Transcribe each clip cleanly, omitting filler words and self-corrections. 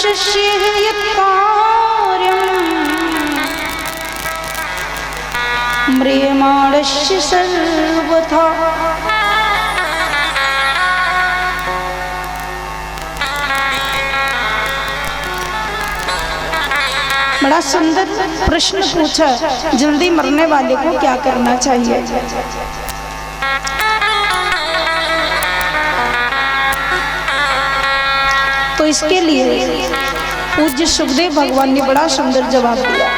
शिष्य यत्कार्यं म्रियमाणस्य सर्वथा। बड़ा सुंदर प्रश्न पूछा, जल्दी मरने वाले को क्या करना चाहिए। तो इसके लिए पूज्य सुखदेव भगवान ने बड़ा सुंदर जवाब दिया।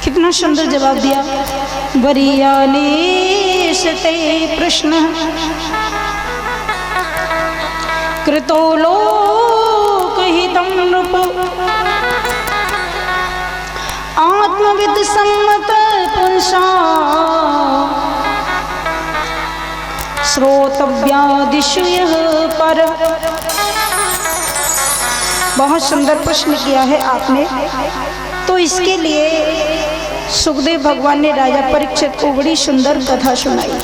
कितना सुंदर जवाब दिया। वरीयानेशते प्रश्न कृतो लोकहितं नृप आत्मविद सम्मत पुंसा श्रोतव्यादिषु यः पर। बहुत सुंदर प्रश्न किया है आपने। तो इसके लिए सुखदेव भगवान ने राजा परीक्षित को बड़ी सुंदर कथा सुनाई।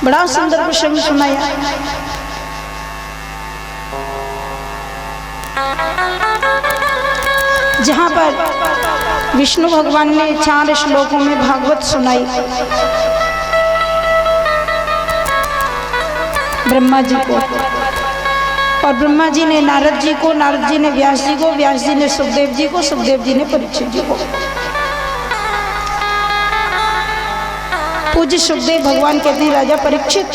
बड़ा सुंदर प्रसंग सुनाया। जहां पर विष्णु भगवान ने 4 श्लोकों में भागवत सुनाई। ब्रह्मा जी को, और ब्रह्मा जी ने नारद जी को, नारद जी ने व्यास जी को, व्यास जी ने सुखदेव जी को, सुखदेव जी ने परीक्षित जी को। पूज्य सुखदेव भगवान कहते हैं, राजा परीक्षित,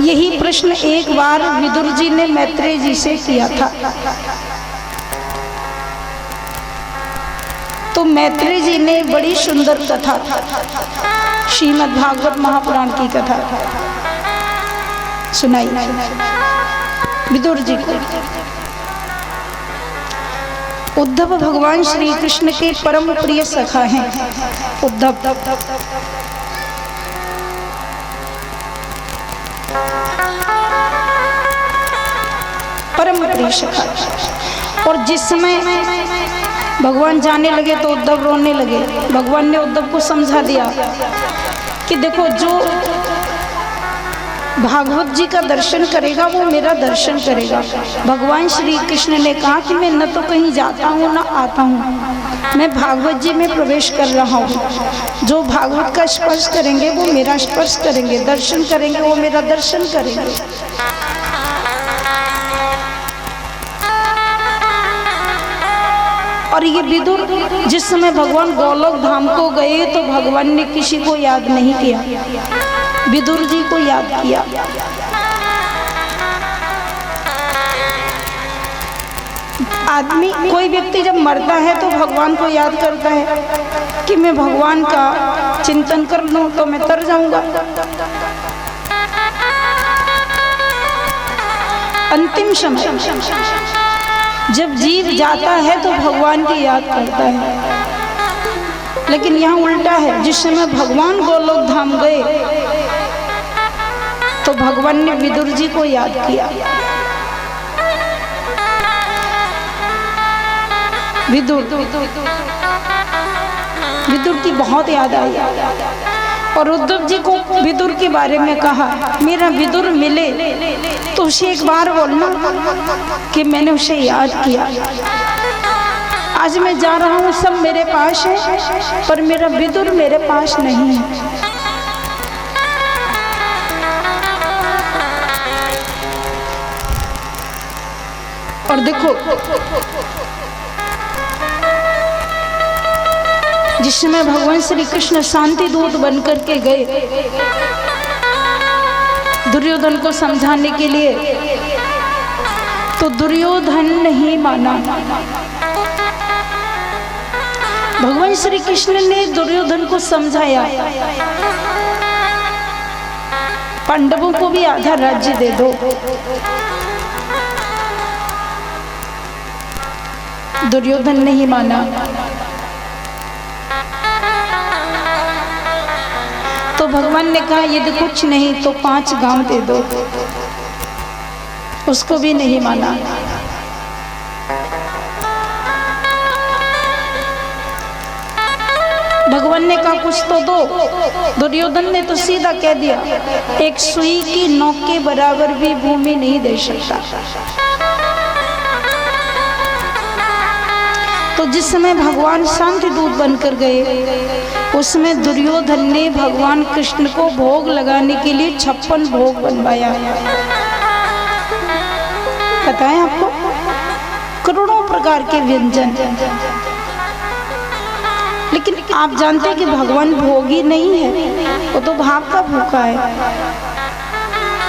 यही प्रश्न एक बार विदुर जी ने मैत्रेय जी से किया था। तो मैत्रेय जी ने बड़ी सुंदर कथा, श्रीमद् भागवत महापुराण की कथा सुनाई विदुर जी को। उद्धव भगवान श्री कृष्ण के परम प्रिय सखा हैं उद्धव। परम प्रिय सखा। और जिस समय भगवान जाने लगे तो उद्धव रोने लगे। भगवान ने उद्धव को समझा दिया कि देखो, जो भागवत जी का दर्शन करेगा वो मेरा दर्शन करेगा। भगवान श्री कृष्ण ने कहा कि मैं न तो कहीं जाता हूँ न आता हूँ, मैं भागवत जी में प्रवेश कर रहा हूँ। जो भागवत का स्पर्श करेंगे वो मेरा स्पर्श करेंगे, दर्शन करेंगे वो मेरा दर्शन करेंगे। और ये विदुर जिस समय भगवान गोलोक धाम को गए तो भगवान ने किसी को याद नहीं किया, विदुर जी को याद किया। आदमी, कोई व्यक्ति जब मरता है तो भगवान को याद करता है कि मैं भगवान का चिंतन कर लूं तो मैं तर जाऊंगा। अंतिम समय जब जीव जाता है तो भगवान की याद करता है। लेकिन यहाँ उल्टा है, जिस समय भगवान गोलोक धाम गए तो भगवान ने विदुर जी को याद किया। विदुर की बहुत याद आई। और उद्धव जी को विदुर के बारे में कहा, मेरा विदुर मिले तो उसे एक बार बोलना कि मैंने उसे याद किया। आज मैं जा रहा हूँ, सब मेरे पास है, पर मेरा विदुर मेरे पास नहीं है। और देखो, जिस समय भगवान श्री कृष्ण शांति दूत बनकर के गए दुर्योधन को समझाने के लिए, तो दुर्योधन नहीं माना। भगवान श्री कृष्ण ने दुर्योधन को समझाया, पांडवों को भी आधा राज्य दे दो। दुर्योधन नहीं माना। तो भगवान ने कहा, यदि कुछ नहीं तो 5 गांव दे दो। उसको भी नहीं माना। भगवान ने कहा कुछ तो दो। दुर्योधन ने तो सीधा कह दिया, एक सुई की नोक के बराबर भी भूमि नहीं दे सकता। तो जिस समय भगवान शांति दूत बनकर गए, उसमें दुर्योधन ने भगवान कृष्ण को भोग लगाने के लिए 56 भोग बनवाया। पता है आपको, करोड़ों प्रकार के व्यंजन। लेकिन आप जानते हैं कि भगवान भोगी नहीं है, वो तो भाव का भूखा है।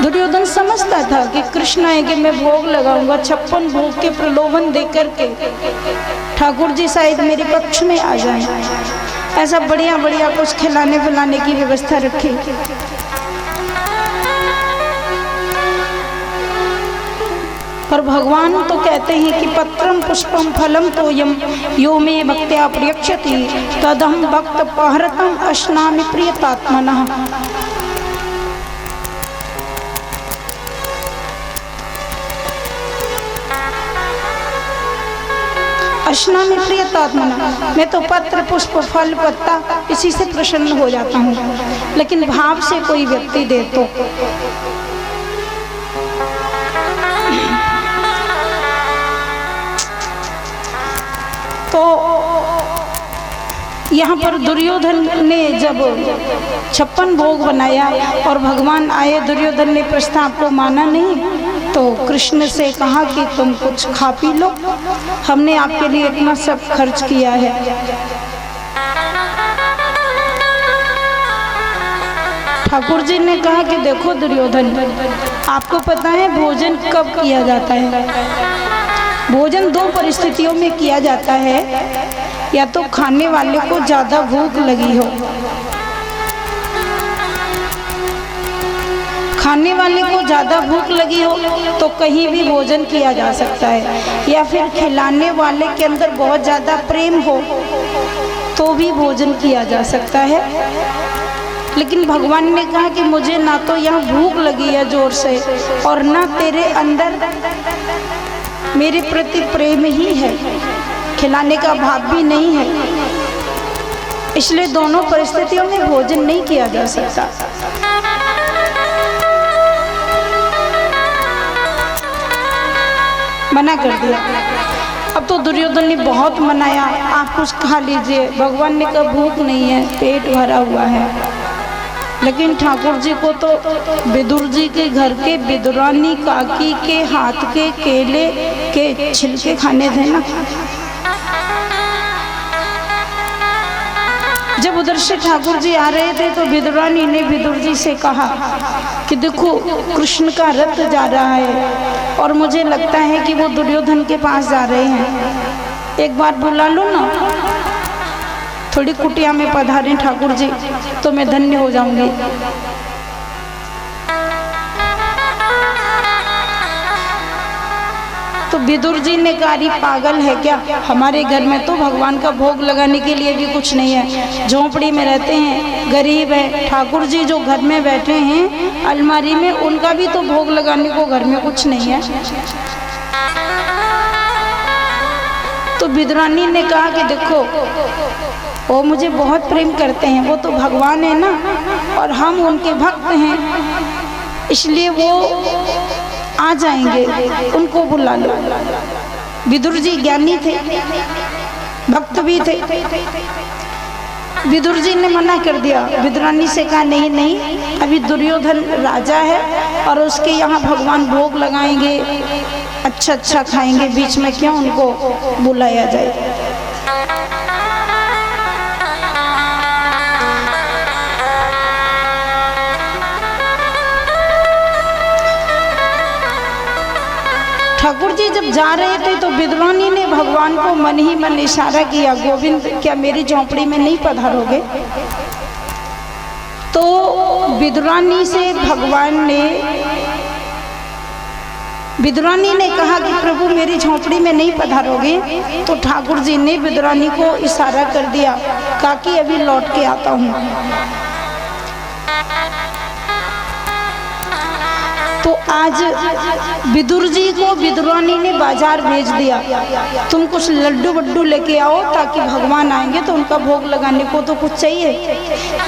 दुर्योधन समझता था कि कृष्ण आएंगे, मैं भोग लगाऊंगा, 56 भोग के प्रलोभन देकर के ठाकुर जी शायद मेरे पक्ष में आ जाएं, ऐसा बढ़िया बढ़िया कुछ खिलाने पिलाने की व्यवस्था रखे। पर भगवान तो कहते हैं कि पत्रम पुष्पम फलम तोयम यो मे भक्त्या प्रयक्षति तदहं भक्त पहरतम अश्नामि प्रियतात्मनः। अश्नामि प्रियतात्मनः, मैं तो पत्र पुष्प फल पत्ता इसी से प्रसन्न हो जाता हूँ, लेकिन भाव से कोई व्यक्ति दे तो यहाँ पर दुर्योधन ने जब 56 भोग बनाया और भगवान आए, दुर्योधन ने प्रस्ताव को माना नहीं, तो कृष्ण से कहा कि तुम कुछ खा पी लो, हमने आपके लिए इतना सब खर्च किया है। ठाकुर जी ने कहा कि देखो दुर्योधन, आपको पता है भोजन कब किया जाता है? भोजन 2 परिस्थितियों में किया जाता है, या तो खाने वाले को ज्यादा भूख लगी हो, खाने वाले को ज्यादा भूख लगी हो तो कहीं भी भोजन किया जा सकता है, या फिर खिलाने वाले के अंदर बहुत ज्यादा प्रेम हो तो भी भोजन किया जा सकता है। लेकिन भगवान ने कहा कि मुझे ना तो यहाँ भूख लगी है जोर से, और ना तेरे अंदर मेरे प्रति प्रेम ही है, खिलाने का भाव भी नहीं है, इसलिए दोनों परिस्थितियों में भोजन नहीं किया जा सकता। मना कर दिया। अब तो दुर्योधन ने बहुत मनाया, आप कुछ खा लीजिए, भगवान ने कहा भूख नहीं है, पेट भरा हुआ है। लेकिन ठाकुर जी को तो विदुर जी के घर के विदुरानी काकी के हाथ के केले के छिलके खाने थे ना। जब उधर से ठाकुर जी आ रहे थे तो विदुरानी ने विदुर जी से कहा कि देखो कृष्ण का रथ जा रहा है और मुझे लगता है कि वो दुर्योधन के पास जा रहे हैं, एक बार बुला लो ना, थोड़ी कुटिया में पधारें ठाकुर जी तो मैं धन्य हो जाऊंगी। तो विदुर जी ने कहा पागल है क्या, हमारे घर में तो भगवान का भोग लगाने के लिए भी कुछ नहीं है, झोंपड़ी में रहते हैं, गरीब है। ठाकुर जी जो घर में बैठे हैं अलमारी में, उनका भी तो भोग लगाने को घर में कुछ नहीं है। तो विदुरानी ने कहा कि देखो वो मुझे बहुत प्रेम करते हैं, वो तो भगवान है ना, और हम उनके भक्त हैं, इसलिए वो आ जाएंगे, उनको बुला लो। विदुर जी ज्ञानी थे, भक्त भी थे। विदुर जी ने मना कर दिया, विदुरानी से कहा नहीं नहीं, अभी दुर्योधन राजा है और उसके यहाँ भगवान भोग लगाएंगे, अच्छा अच्छा खाएंगे, बीच में क्यों उनको बुलाया जाए। ठाकुर जी जब जा रहे थे तो विदुरानी ने भगवान को मन ही मन इशारा किया, गोविंद क्या मेरी झोंपड़ी में नहीं पधारोगे? तो विदुरानी से विदुरानी ने कहा कि प्रभु मेरी झोंपड़ी में नहीं पधारोगे? तो ठाकुर जी ने विदुरानी को इशारा कर दिया, कहा कि अभी लौट के आता हूँ। तो आज विदुर जी को विदुरानी ने बाजार भेज दिया, तुम कुछ लड्डू वड्डू लेके आओ ताकि भगवान आएंगे तो उनका भोग लगाने को तो कुछ चाहिए।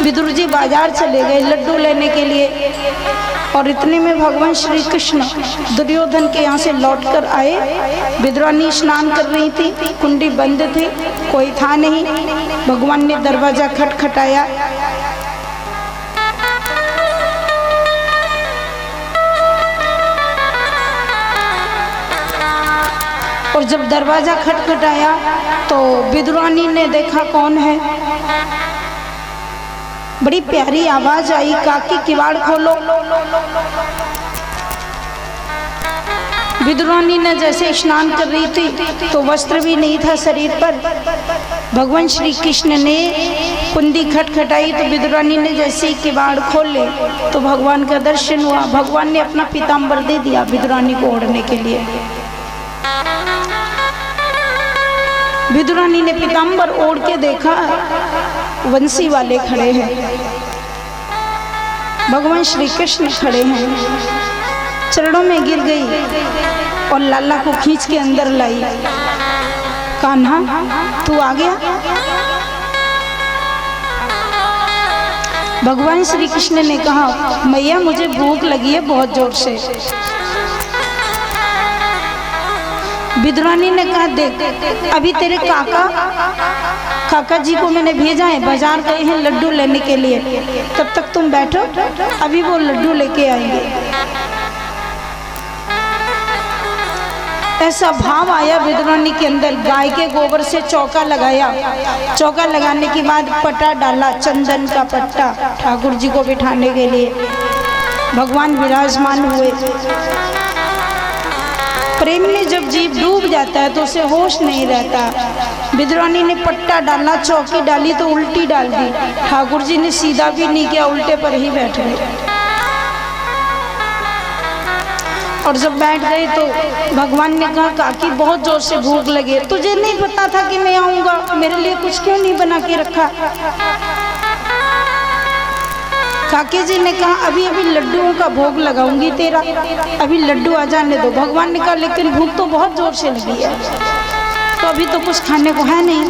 विदुर जी बाजार चले गए लड्डू लेने के लिए, और इतने में भगवान श्री कृष्ण दुर्योधन के यहाँ से लौट कर आए। विदुरानी स्नान कर रही थी, कुंडी बंद थी, कोई था नहीं। भगवान ने दरवाजा खटखटाया, और जब दरवाजा खटखटाया तो विदुरानी ने देखा कौन है। बड़ी प्यारी आवाज आई, काकी किवाड़ खोलो। विदुरानी ने जैसे स्नान कर रही थी तो वस्त्र भी नहीं था शरीर पर। भगवान श्री कृष्ण ने कुंडी खटखटाई तो विदुरानी ने जैसे ही किवाड़ खोले तो भगवान का दर्शन हुआ। भगवान ने अपना पीताम्बर दे दिया विदुरानी को ओढ़ने के लिए। विदुरानी ने पीताम्बर ओढ़ के देखा, वंशी वाले खड़े हैं, भगवान श्री कृष्ण खड़े हैं। चरणों में गिर गई और लाला को खींच के अंदर लाई। कान्हा तू आ गया? भगवान श्री कृष्ण ने कहा, मैया मुझे भूख लगी है बहुत जोर से। विदुरानी ने कहा, देख अभी तेरे काका जी को मैंने भेजा है, बाजार गए हैं लड्डू लेने के लिए, तब तक तुम बैठो, अभी वो लड्डू लेके आएंगे। ऐसा भाव आया विदुरानी के अंदर। गाय के गोबर से चौका लगाया, चौका लगाने के बाद पट्टा डाला, चंदन का पट्टा, ठाकुर जी को बिठाने के लिए। भगवान विराजमान हुए। प्रेम में जब जीव डूब जाता है तो उसे होश नहीं रहता। विदुरानी ने पट्टा डाला, चौकी डाली तो उल्टी डाल दी। ठाकुर जी ने सीधा भी नहीं किया, उल्टे पर ही बैठ गए। और जब बैठ गए तो भगवान ने कहा, काकी बहुत जोर से भूख लगी, तुझे नहीं पता था कि मैं आऊंगा, मेरे लिए कुछ क्यों नहीं बना के रखा? काकी जी ने कहा, अभी अभी लड्डुओं का भोग लगाऊंगी तेरा, अभी लड्डू आ जाने दो। भगवान ने कहा, लेकिन भूख तो बहुत जोर से लगी है, तो अभी तो कुछ खाने को है नहीं।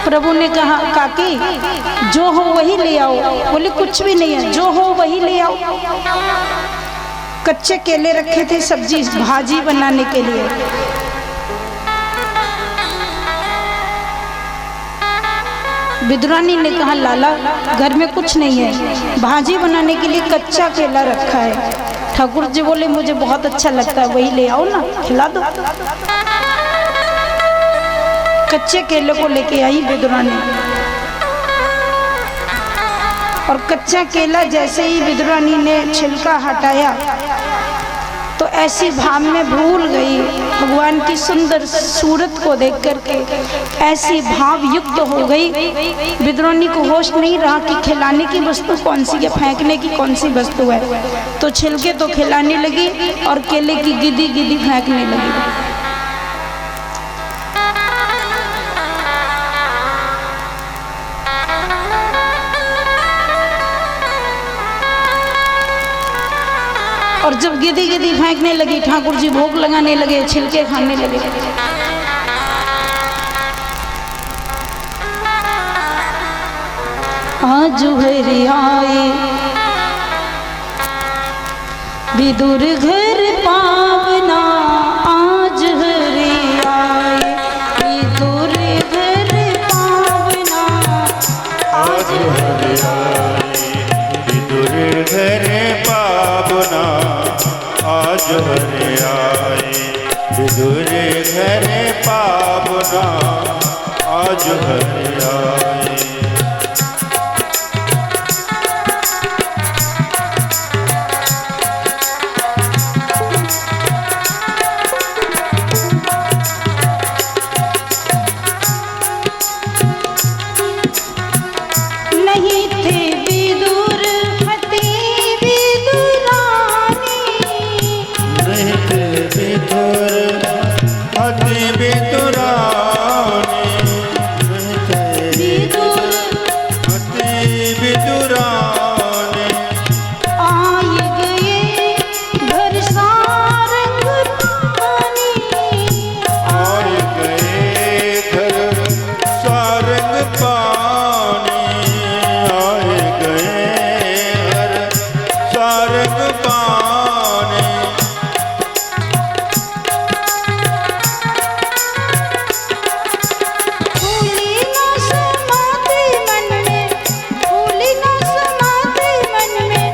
प्रभु ने कहा, काकी जो हो वही ले आओ। बोले कुछ भी नहीं है, जो हो वही ले आओ। कच्चे केले रखे थे सब्जी भाजी बनाने के लिए। विदुरानी ने कहा, लाला घर में कुछ नहीं है, भाजी बनाने के लिए कच्चा केला रखा है। ठाकुर जी बोले, मुझे बहुत अच्छा लगता है, वही ले आओ ना, खिला दो। कच्चे केले को लेके आई विदुरानी, और कच्चा केला जैसे ही विदुरानी ने छिलका हटाया तो ऐसी भाव में भूल गई भगवान की सुंदर सूरत को देख करके, ऐसी भाव युक्त हो गई। विदुरानी को होश नहीं रहा कि खिलाने की वस्तु कौन सी है, फेंकने की कौन सी वस्तु है। तो छिलके तो खिलाने लगी और केले की गिदी गिदी फेंकने लगी। और जब गिदी गिदी फेंकने लगी, ठाकुर जी भोग लगाने लगे, छिलके खाने लगे। आज हरि आए विदुर घर पावना, आज हरि आए विदुर घर पावना, आज हरि आए विदुर घर पावना, आज हरि आए विदुर घर पावना, आज हरि आए। विदुर पाने। फूली ना समाते मन में, फूली ना समाते मन में,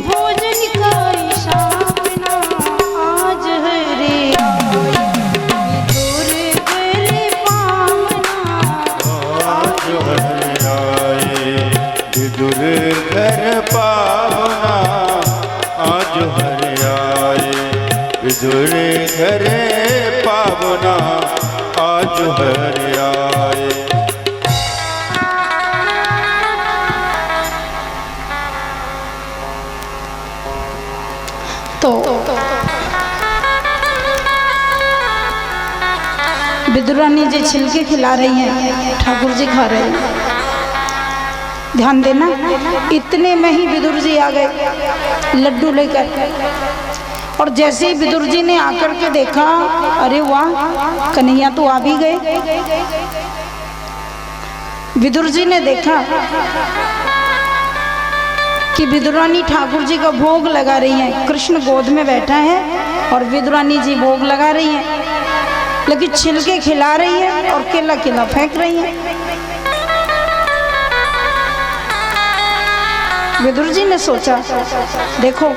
भोजन का इशारा आज है रे विदुर घर पावना। आज हरि आए विदुर घर पावना। आज हरि आए विदुर घर पावना। आज हरि आए। तो विदुरानी जी छिलके खिला रही हैं, ठाकुर जी खा रहे हैं। ध्यान देना, इतने में ही विदुर जी आ गए लड्डू लेकर। और जैसे ही विदुर जी ने आकर के देखा, अरे वाह, कन्हैया तो आ भी गए। विदुर जी ने देखा कि विदुरानी ठाकुर जी का भोग लगा रही हैं। कृष्ण गोद में बैठा है और विदुरानी जी भोग लगा रही हैं, लेकिन छिलके खिला रही है और केला केला फेंक रही है। विदुर जी ने सोचा, देखो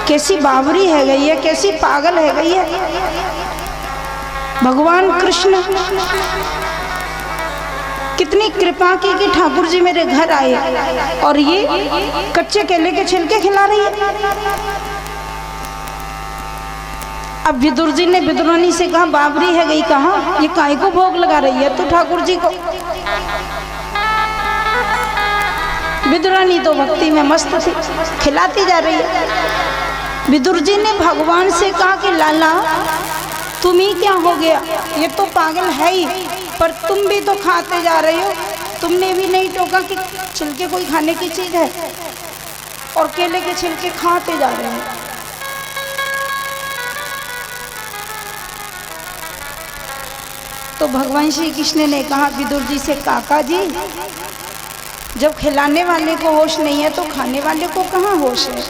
कैसी बावरी है गई है, कैसी पागल है गई है। भगवान कृष्ण कितनी कृपा की कि ठाकुर जी मेरे घर आए और ये कच्चे केले के छिलके खिला रही है। अब विदुर जी ने विदुरानी से कहा, बावरी है गई, कहा ये काहे को भोग लगा रही है तो ठाकुर जी को। विदुरानी तो भक्ति में मस्त थी, खिलाती जा रही है। विदुर जी ने भगवान से कहा कि लाला तुम ही क्या हो गया, ये तो पागल है ही, पर तुम भी तो खाते जा रहे हो। तुमने भी नहीं टोका कि छिलके कोई खाने की चीज है, और केले के छिलके खाते जा रहे हैं। तो भगवान श्री कृष्ण ने कहा विदुर जी से, काका जी जब खिलाने वाले को होश नहीं है तो खाने वाले को कहाँ होश है।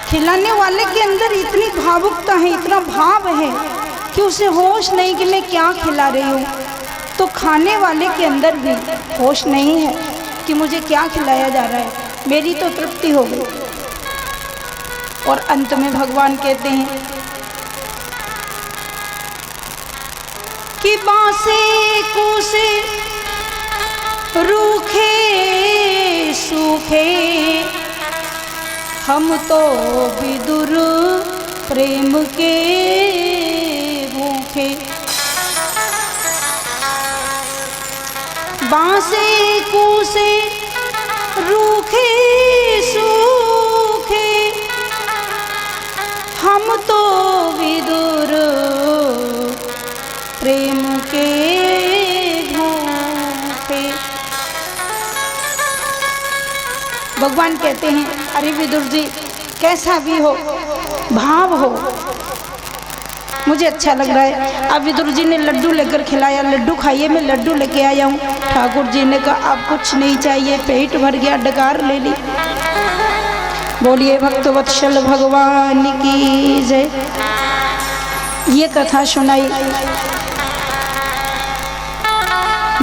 खिलाने वाले के अंदर इतनी भावुकता है, इतना भाव है कि उसे होश नहीं कि मैं क्या खिला रही हूँ। तो खाने वाले के अंदर भी होश नहीं है कि मुझे क्या खिलाया जा रहा है, मेरी तो तृप्ति हो गई। और अंत में भगवान कहते हैं कि बासे कूसे रूखे सूखे, हम तो विदुर प्रेम के भूखे। बासे कूसे रूखे सूखे, हम तो विदुर प्रेम के भूखे। भगवान कहते हैं, अरे विदुर जी कैसा भी हो, भाव हो, मुझे अच्छा लग रहा है। अब विदुर जी ने लड्डू लेकर खिलाया, लड्डू खाइए, मैं लड्डू लेके आया हूँ। ठाकुर जी ने कहा अब कुछ नहीं चाहिए, पेट भर गया, डकार ले ली। बोलिए भक्तवत्सल भगवान की जय। ये कथा सुनाई,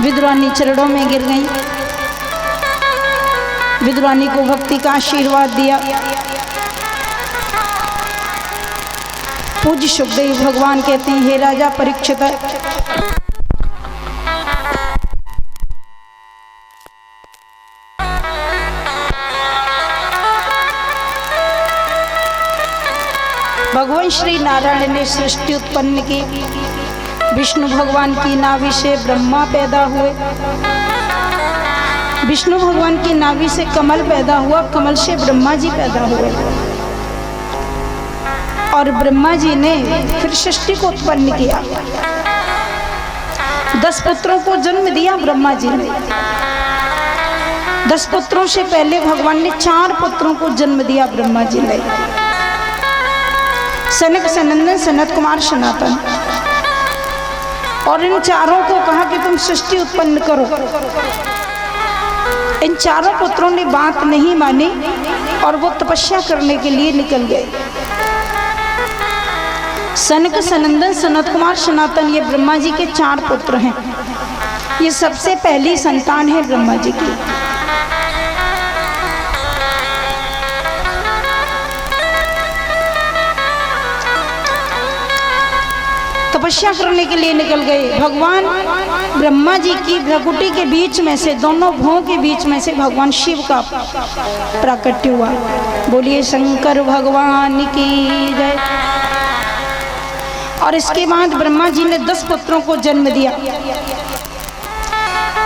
विदुरानी चरणों में गिर गई, विदुरानी को भक्ति का आशीर्वाद दिया। पूज्य सुखदेव भगवान कहते हैं, हे राजा परीक्षित, भगवान श्री नारायण ने सृष्टि उत्पन्न की। विष्णु भगवान की नाभि से ब्रह्मा पैदा हुए, विष्णु भगवान की नाभि से कमल पैदा हुआ, कमल से ब्रह्मा जी पैदा हुए। और ब्रह्मा जी ने फिर सृष्टि को उत्पन्न किया। 10 पुत्रों को जन्म दिया ब्रह्मा जी ने। 10 पुत्रों से पहले भगवान ने 4 पुत्रों को जन्म दिया ब्रह्मा जी ने, सनक, सनंदन, सनत कुमार, सनातन। और इन चारों को कहा कि तुम सृष्टि उत्पन्न करो। इन चारों पुत्रों ने बात नहीं मानी और वो तपस्या करने के लिए निकल गए। सनक, सनंदन, सनत कुमार, सनातन, ये ब्रह्मा जी के 4 पुत्र हैं। ये सबसे पहली संतान है ब्रह्मा जी की। तपस्या करने के लिए निकल गए। भगवान ब्रह्मा जी की भ्रकुटी के बीच में से, दोनों भुवों के बीच में से भगवान शिव का प्राकट्य हुआ। बोलिए शंकर भगवान की जय। और इसके बाद ब्रह्मा जी ने 10 पुत्रों को जन्म दिया।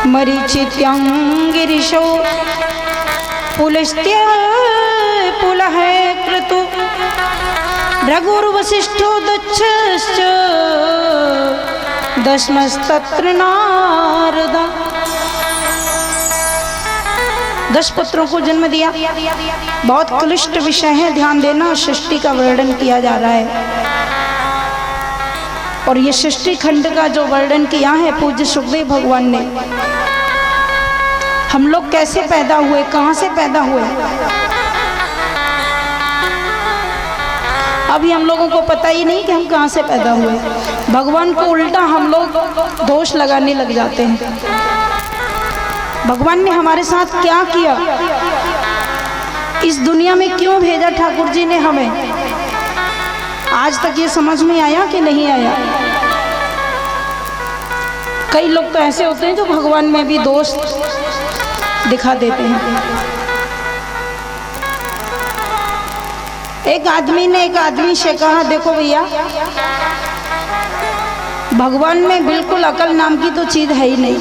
मरीचित्यांगिरिशो पुलस्त्य पुलह क्रतु भृगुर्वसिष्ठो दक्षश्च दशमस्तत्र नारद। 10 पुत्रों को जन्म दिया। बहुत क्लिष्ट विषय है, ध्यान देना। सृष्टि का वर्णन किया जा रहा है और ये सृष्टि खंड का जो वर्णन किया है पूज्य सुखदेव भगवान ने। हम लोग कैसे पैदा हुए, कहाँ से पैदा हुए, अभी हम लोगों को पता ही नहीं कि हम कहाँ से पैदा हुए। भगवान को उल्टा हम लोग दोष लगाने लग जाते हैं। भगवान ने हमारे साथ क्या किया, इस दुनिया में क्यों भेजा ठाकुर जी ने हमें, आज तक ये समझ में आया कि नहीं आया। कई लोग तो ऐसे होते हैं जो भगवान में भी दोष दिखा देते हैं। एक आदमी ने एक आदमी से कहा, देखो भैया, भगवान में बिल्कुल अकल नाम की तो चीज है ही नहीं।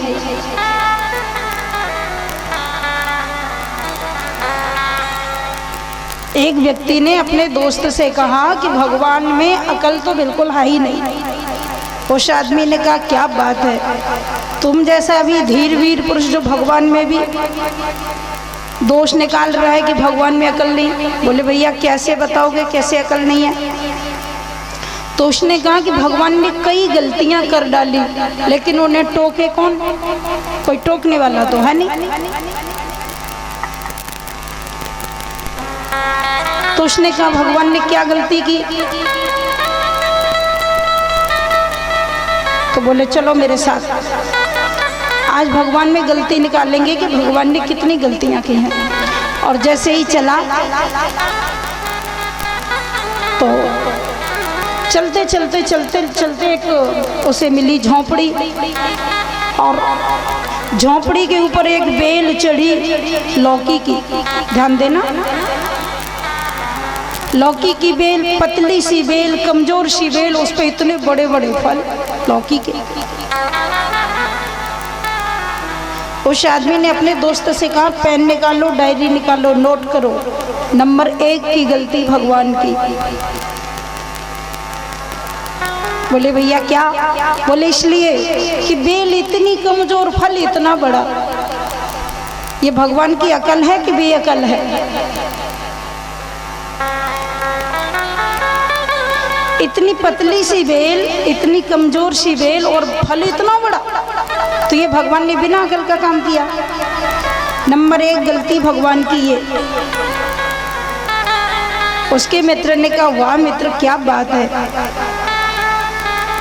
एक व्यक्ति ने अपने दोस्त से कहा कि भगवान में अकल तो बिल्कुल है ही नहीं। उस आदमी ने कहा, क्या बात है, तुम जैसा अभी धीर वीर पुरुष जो भगवान में भी दोष निकाल रहा है कि भगवान में अकल नहीं। बोले भैया कैसे बताओगे, कैसे अकल नहीं है। तो उसने कहा कि भगवान ने कई गलतियां कर डाली, लेकिन उन्हें टोके कौन, कोई टोकने वाला तो है नहीं। तो उसने कहा भगवान ने क्या गलती की। तो बोले चलो मेरे साथ, आज भगवान में गलती निकालेंगे कि भगवान ने कितनी गलतियां की हैं। और जैसे ही चला तो चलते चलते चलते चलते एक उसे मिली झोंपड़ी, और झोंपड़ी के ऊपर एक बेल चढ़ी लौकी की। ध्यान देना, लौकी की बेल, पतली सी बेल, कमजोर सी बेल, उस पे इतने बड़े बड़े फल लौकी के। उस आदमी ने अपने दोस्त से कहा, पेन निकालो, डायरी निकालो, नोट करो, नंबर 1 की गलती भगवान की। बोले भैया क्या। बोले इसलिए कि बेल इतनी कमजोर, फल इतना बड़ा। ये भगवान की अकल है कि बेअकल है। इतनी पतली सी बेल, इतनी कमजोर सी बेल और फल इतना बड़ा, तो ये भगवान ने बिना अकल का काम किया। नंबर 1 गलती भगवान की ये। उसके मित्र ने कहा, वाह मित्र क्या बात है,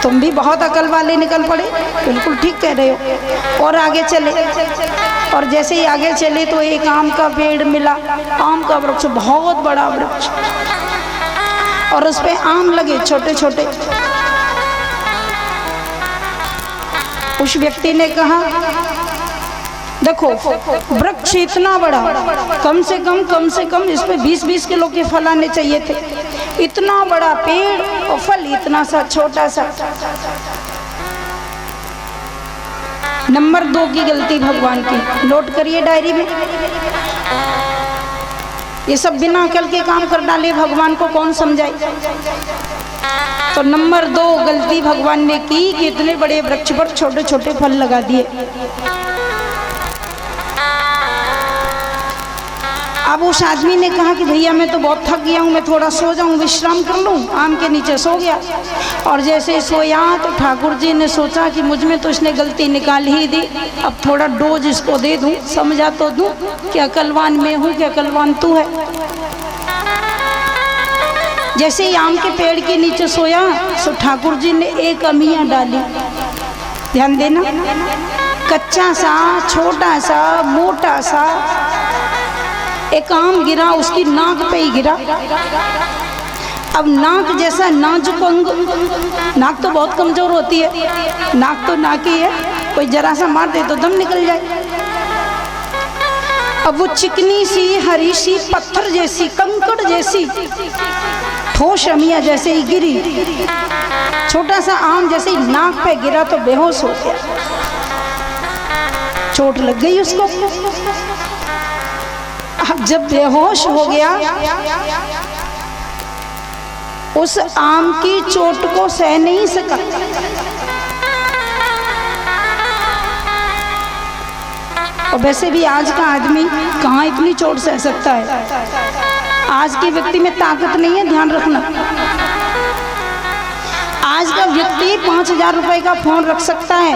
तुम भी बहुत अकल वाले निकल पड़े, बिल्कुल ठीक कह रहे हो। और आगे चले, और जैसे ही आगे चले तो एक आम का पेड़ मिला, आम का वृक्ष, बहुत बड़ा वृक्ष, और उस पे आम लगे छोटे छोटे। उस व्यक्ति ने कहा, देखो वृक्ष इतना बड़ा, कम से कम इस पे 20-20 किलो के फल आने चाहिए थे। इतना बड़ा पेड़ और फल इतना सा छोटा सा। नंबर 2 की गलती भगवान की, नोट करिए डायरी में। ये सब बिना अकल के काम कर डाले, भगवान को कौन समझाए। तो नंबर 2 गलती भगवान ने की कि इतने बड़े वृक्ष पर छोटे छोटे फल लगा दिए। अब उस आदमी ने कहा कि भैया मैं तो बहुत थक गया हूँ, मैं थोड़ा सो जाऊँ, विश्राम कर लूँ। आम के नीचे सो गया और जैसे सोया तो ठाकुर जी ने सोचा कि मुझ में तो इसने गलती निकाल ही दी, अब थोड़ा डोज इसको दे दूँ, समझा तो दूँ कि अकलवान मैं हूँ कि अकलवान तू है। जैसे ही आम के पेड़ के नीचे सोया तो ठाकुर जी ने एक अमिया डाली। ध्यान देना, कच्चा सा छोटा सा मोटा सा एक आम गिरा, उसकी नाक पे ही गिरा। अब नाक जैसा नाजुक अंग, नाक तो बहुत कमजोर होती है, नाक तो नाक ही है, कोई जरा सा मार दे तो दम निकल जाए। अब वो चिकनी सी हरी सी पत्थर जैसी कंकड़ जैसी ठोस अमिया जैसे ही गिरी, छोटा सा आम जैसे ही नाक पे गिरा तो बेहोश हो गया, चोट लग गई उसको। अब जब बेहोश हो गया, उस आम की चोट को सह नहीं सका, और वैसे भी आज का आदमी कहाँ इतनी चोट सह सकता है। आज के व्यक्ति में ताकत नहीं है, ध्यान रखना। आज का व्यक्ति 5,000 रुपए का फोन रख सकता है,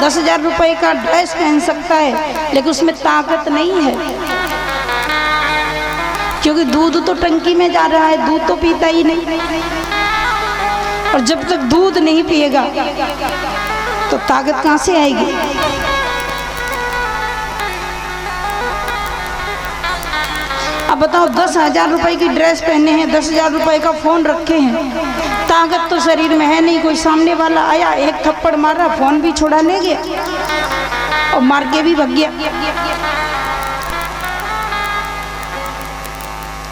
10,000 रुपए का ड्रेस पहन सकता है, लेकिन उसमें ताकत नहीं है, क्योंकि दूध तो टंकी में जा रहा है, दूध तो पीता ही नहीं। और जब तक दूध नहीं पिएगा तो ताकत कहाँ से आएगी। अब बताओ, 10,000 रुपए की ड्रेस पहने हैं, 10,000 रुपए का फोन रखे हैं, ताकत तो शरीर में है नहीं। कोई सामने वाला आया, एक थप्पड़ मारा, फोन भी छुड़ा ले गया और मार के भी भाग गया,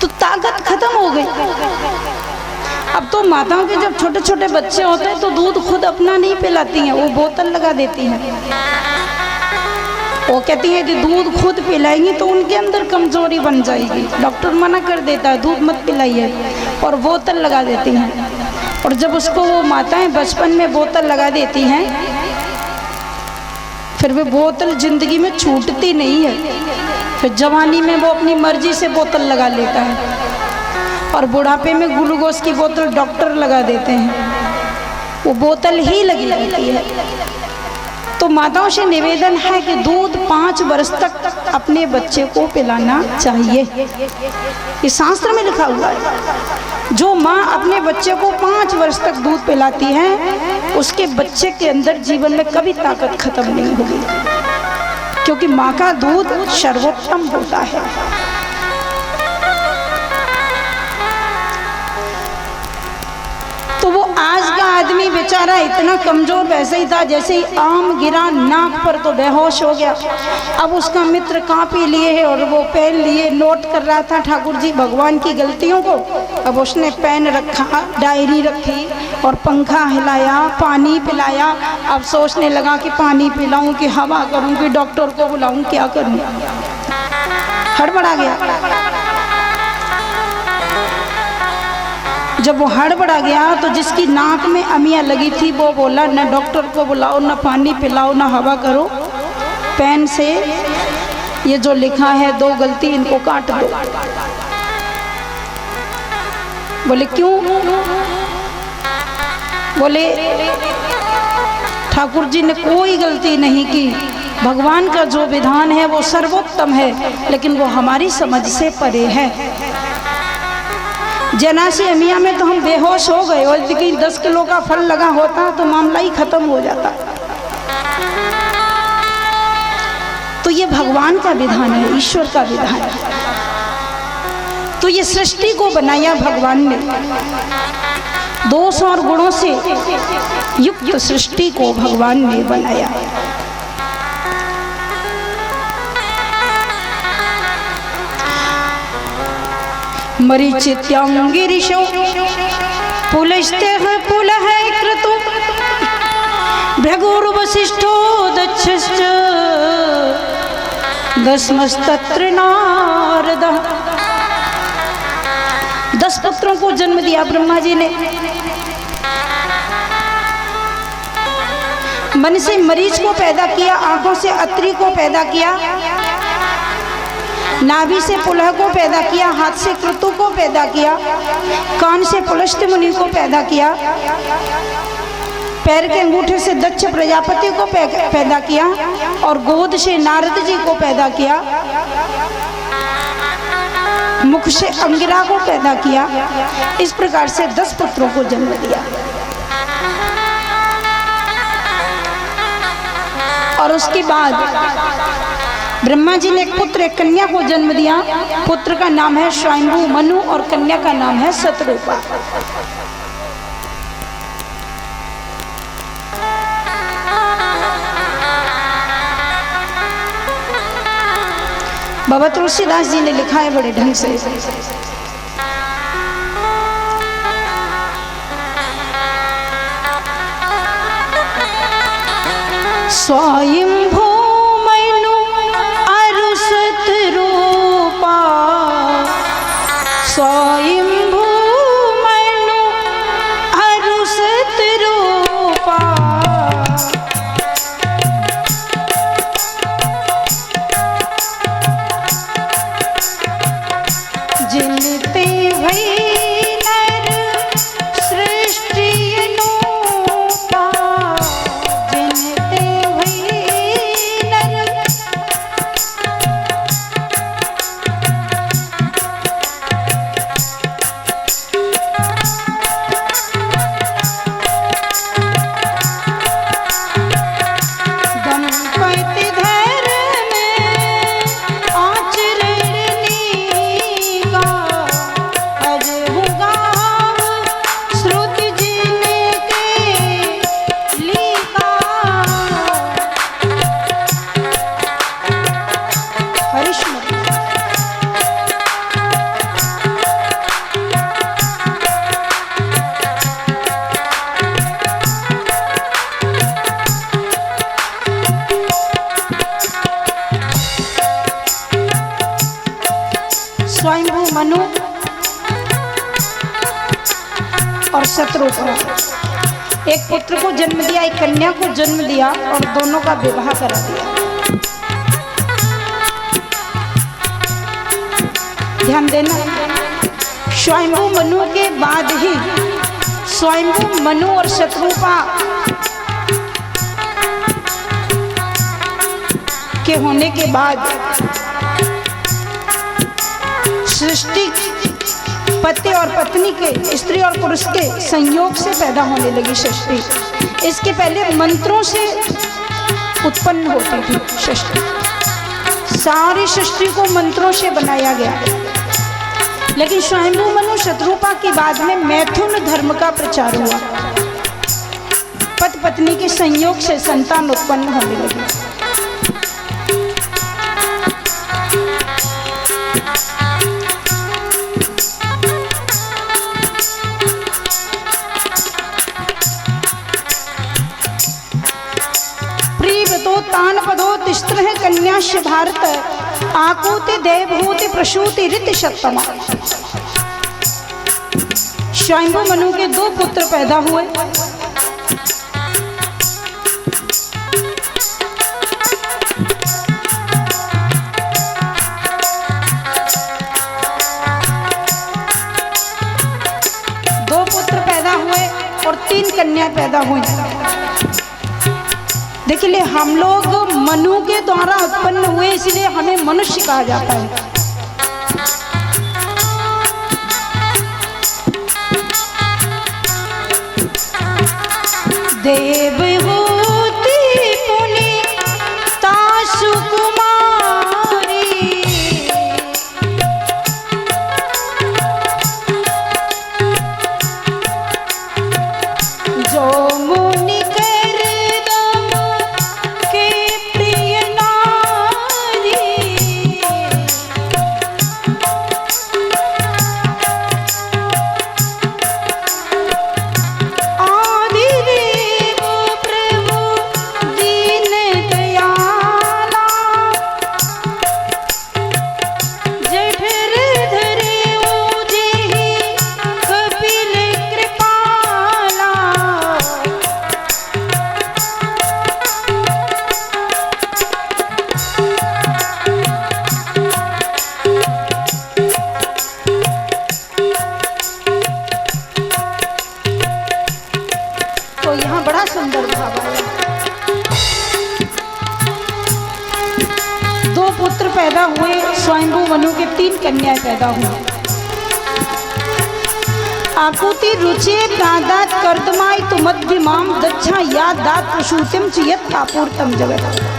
तो ताकत खत्म हो गई। अब तो माताओं के जब छोटे छोटे बच्चे होते हैं तो दूध खुद अपना नहीं पिलाती हैं, वो बोतल लगा देती हैं। वो कहती है कि दूध खुद पिलाएंगी तो उनके अंदर कमजोरी बन जाएगी, डॉक्टर मना कर देता है दूध मत पिलाइए, और बोतल लगा देती हैं। और जब उसको वो माताएं बचपन में बोतल लगा देती हैं, फिर वो बोतल जिंदगी में छूटती नहीं है, फिर जवानी में वो अपनी मर्जी से बोतल लगा लेता है, और बुढ़ापे में ग्लूकोज की बोतल डॉक्टर लगा देते हैं, वो बोतल ही लगी रहती है। तो माताओं से निवेदन है कि दूध 5 वर्ष तक अपने बच्चे को पिलाना चाहिए, ये शास्त्र में लिखा हुआ है। जो माँ अपने बच्चे को 5 वर्ष तक दूध पिलाती है, उसके बच्चे के अंदर जीवन में कभी ताकत खत्म नहीं होगी, क्योंकि माँ का दूध सर्वोत्तम होता है। तो वो आज का आदमी बेचारा इतना कमजोर वैसे ही था, जैसे ही आम गिरा नाक पर तो बेहोश हो गया। अब उसका मित्र कॉपी लिए है और वो पेन लिए नोट कर रहा था ठाकुर जी भगवान की गलतियों को। अब उसने पेन रखा, डायरी रखी और पंखा हिलाया, पानी पिलाया। अब सोचने लगा कि पानी पिलाऊं कि हवा करूं कि डॉक्टर को बुलाऊं, क्या करूं, हड़बड़ा गया। जब वो हड़बड़ा गया तो जिसकी नाक में अमिया लगी थी वो बोला, न डॉक्टर को बुलाओ, न पानी पिलाओ, न हवा करो, पेन से ये जो लिखा है 2 गलती इनको काट दो। बोले क्यों? बोले ठाकुर जी ने कोई गलती नहीं की, भगवान का जो विधान है वो सर्वोत्तम है, लेकिन वो हमारी समझ से परे है। जनासी अमिया में तो हम बेहोश हो गए, और लेकिन 10 किलो का फल लगा होता तो मामला ही खत्म हो जाता। तो ये भगवान का विधान है, ईश्वर का विधान है। तो ये सृष्टि को बनाया भगवान ने, दोष और गुणों से युक्त सृष्टि को भगवान ने बनाया। मरीचित्यांगिरिशो पुलस्तेह पुलः क्रतु भृगुर्वसिष्ठो दक्षश्च दशमस्तत्र नारदः। 10 पुत्रों को जन्म दिया ब्रह्मा जी ने। मन से मरीच को पैदा किया, आंखों से अत्रि को पैदा किया, नाभि से पुलह को पैदा किया, हाथ से क्रतु को पैदा किया, कान से पुलस्त्य मुनि को पैदा किया, पैर के अंगूठे से दक्ष प्रजापति को पैदा किया और गोद से नारद जी को पैदा किया, मुख से अंगिरा को पैदा किया। इस प्रकार से 10 पुत्रों को जन्म दिया। और उसके बाद ब्रह्मा जी ने एक पुत्र एक कन्या को जन्म दिया। पुत्र का नाम है स्वयंभू मनु और कन्या का नाम है शतरूपा। बाबा तुलसीदास जी ने लिखा है बड़े ढंग से, स्वयंभू मनु अरु शतरूपा, स्वयंभू मनु अरु शतरूपा, जिनते भई नर सृष्टि अनूपा, जिनते भई नर गणपति धर्म आचरण नीका, अजहु गाव श्रुति जिनके लीका। हरिश्मती स्वयंभू मनु और शतरूपा, एक पुत्र को जन्म दिया, एक कन्या को जन्म दिया और दोनों का विवाह करा दिया। ध्यान देना, स्वयंभू मनु के बाद ही स्वयंभू मनु और शतरूपा के होने के बाद सृष्टि पति और पत्नी के, स्त्री और पुरुष के संयोग से पैदा होने लगी सृष्टि। इसके पहले मंत्रों से उत्पन्न होती थी सृष्टि, सारी सृष्टि को मंत्रों से बनाया गया। लेकिन स्वयंभू मनु शतरूपा के बाद में मैथुन धर्म का प्रचार हुआ, पति पत्नी के संयोग से संतान उत्पन्न होने लगी। तान पदो तिस्त्र है कन्याश्य भारत, आकूति देवभूति प्रसूति रीति सत्तमा। स्वयंभू मनु के 2 पुत्र पैदा हुए। दो पुत्र पैदा हुए और 3 कन्याएं पैदा हुई। देखिए, हम लोग मनु के द्वारा उत्पन्न हुए, इसलिए हमें मनुष्य कहा जाता है। देवहूति पुनीता सुकुमारी, जो मुनि मनु के 3 कन्याएं पैदा हुई। आकुति रुचे प्रादात कर्दमाय तुमद्भिमाम दच्छा या दात प्रसूतिम च यत् कापूर्तम जगत।